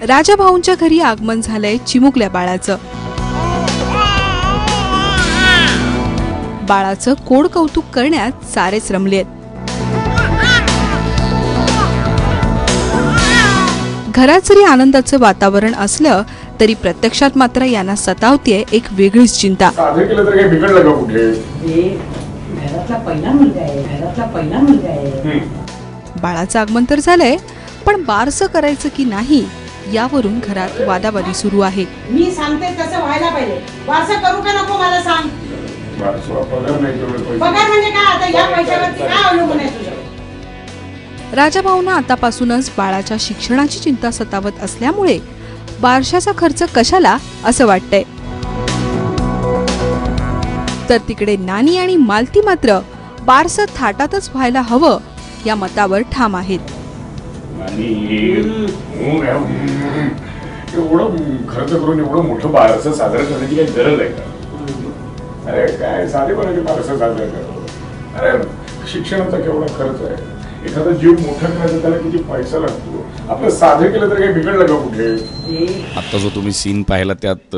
राजाभाऊंच्या घरी आगमन झालंय चिमुकल्या बाळाचं. बाळाचं कोड कौतुक करण्यात सारेच रमलेत. घरात जरी आनंदाचं वातावरण असलं तरी प्रत्यक्षात मात्र यांना सतावतीये एक वेगळीच चिंता. बाळाचं आगमन तर झालंय, पण बारसं करायचं की नाही यावरून घरात वादावादी सुरू आहे. मी सांगते तसं व्हायला पाहिजे. बारसं करू का नको मला सांग. पगार म्हणजे काय? आता या पैशावरती काय अवलंबून आहे तुझं? राजाभाऊंना आतापासूनच बाळाच्या शिक्षणाची चिंता सतावत असल्यामुळे बारशाचा खर्च कशाला असं वाटतंय. तर तिकडे नानी आणि मालती मात्र बारसं थाटातच व्हायला हवं या मतावर ठाम आहेत. एवढं खर्च करून एवढं मोठं बारसं साजरं करण्याची काही गरज आहे का? अरे काय साधेपणाने बारसं साजरं करा. अरे शिक्षणाचा केवढा खर्च आहे. एखादा जीव मोठा करायचा त्याला किती पैसा लागतो. आपलं साधं केलं तर काही बिघडलं का कुठे? आता जो तुम्ही सीन पाहिला त्यात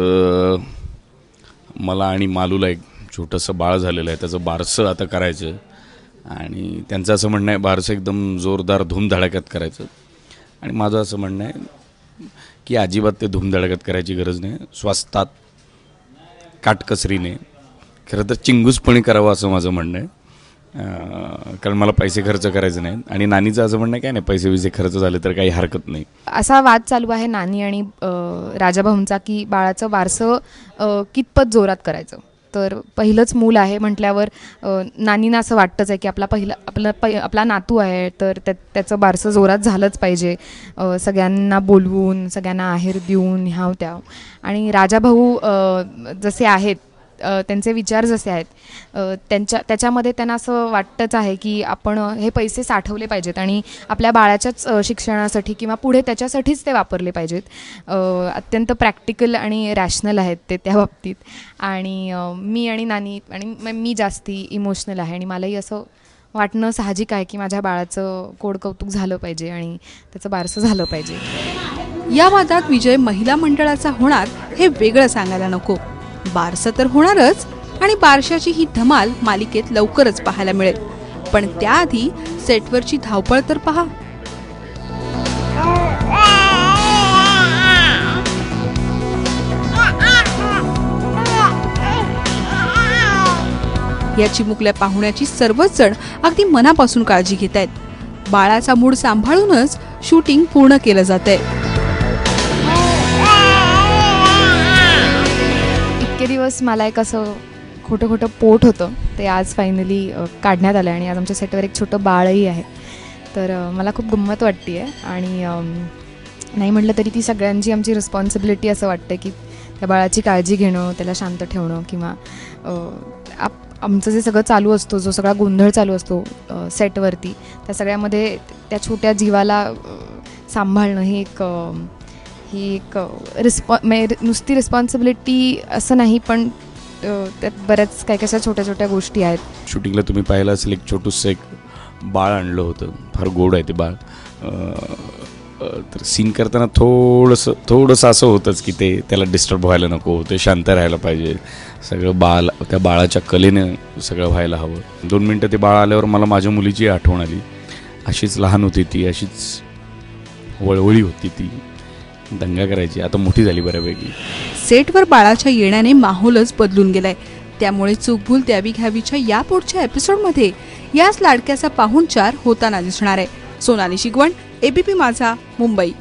मला आणि मालूला एक छोटंसं बाळ झालेलं आहे, त्याचं बारसं आता करायचं. आणि त्यांचं असं म्हणणं आहे बारसं एकदम जोरदार धूमधडाक्यात करायचं. आणि माझं असं म्हणणं आहे की अजिबात ते धूमधडाक्यात करायची गरज नाही. स्वस्तात काटकसरीने खरं तर चिंगूसपणे करावं असं माझं म्हणणं आहे. कारण मला पैसे खर्च करायचे नाहीत. आणि नानीचं असं म्हणणं काय नाही, पैसे विसे खर्च झाले तर काही हरकत नाही. असा वाद चालू आहे नानी आणि राजाभाऊंचा की बाळाचं बारसं कितपत जोरात करायचं. तर पहिलंच मूल आहे म्हटल्यावर नानींना असं वाटतंच आहे की आपला नातू आहे तर त्याचं बारसं जोरात झालंच पाहिजे. सगळ्यांना बोलवून सगळ्यांना आहेर देऊन ह्याव त्याव. आणि राजाभाऊ जसे आहेत त्यांचे विचार जसे आहेत त्याच्यामध्ये त्यांना असं वाटतंच आहे की आपण हे पैसे साठवले पाहिजेत आणि आपल्या बाळाच्याच शिक्षणासाठी किंवा पुढे त्याच्यासाठीच ते वापरले पाहिजेत. अत्यंत प्रॅक्टिकल आणि रॅशनल आहेत ते त्या बाबतीत. आणि मी आणि नानी आणि मी जास्ती इमोशनल आहे आणि मलाही असं वाटणं साहजिक आहे की माझ्या बाळाचं कोड कौतुक झालं पाहिजे आणि त्याचं बारसं झालं पाहिजे. या वादात विजय महिला मंडळाचा होणार हे वेगळं सांगायला नको. बारसं तर होणारच आणि बारशाची ही धमाल मालिकेत लवकरच पाहायला मिळेल. पण त्याआधी सेटवरची धावपळ तर पहा. या चिमुकल्या पाहुण्याची सर्वच जण अगदी मनापासून काळजी घेत आहेत. बाळाचा मूड सांभाळूनच शूटिंग पूर्ण केलं जातंय. इतके दिवस मला एक असं खोटं पोट होतं ते आज फायनली काढण्यात आलं आणि आज आमच्या सेटवर एक छोटं बाळही आहे. तर मला खूप गंमत वाटते आहे. आणि नाही म्हटलं तरी ती सगळ्यांची आमची रिस्पॉन्सिबिलिटी असं वाटतं की त्या बाळाची काळजी घेणं, त्याला शांत ठेवणं किंवा आमचं जे सगळं चालू असतो, जो सगळा गोंधळ चालू असतो सेटवरती, त्या सगळ्यामध्ये त्या छोट्या जीवाला सांभाळणं ही एक नुसती रिस्पॉन्सिबिलिटी असं नाही, पण त्यात बऱ्याच काही कशा छोट्या छोट्या गोष्टी आहेत. शूटिंगला तुम्ही पाहिलं असेल एक छोटंसं एक बाळ आणलं होतं, फार गोड आहे ते बाळ. तर सीन करताना थोडंसं असं होतंच की त्याला डिस्टर्ब व्हायला नको, ते शांत राहायला पाहिजे. सगळं त्या बाळाच्या कलेनं सगळं व्हायला हवं. 2 मिनटं ते बाळ आल्यावर मला माझ्या मुलीची आठवण आली. अशीच लहान होती ती, अशीच वळवळी होती ती, दंगा करायची. आता मोठी झाली बऱ्यापैकी. सेटवर बाळाच्या येण्याने माहोलच बदलून गेलाय. त्यामुळे चूकभूल द्यावी घ्यावीच्या या पुढच्या एपिसोडमध्ये याच लाडक्याचा पाहुणचार होताना दिसणार आहे. सोनाली शिगवण, एबीपी माझा, मुंबई.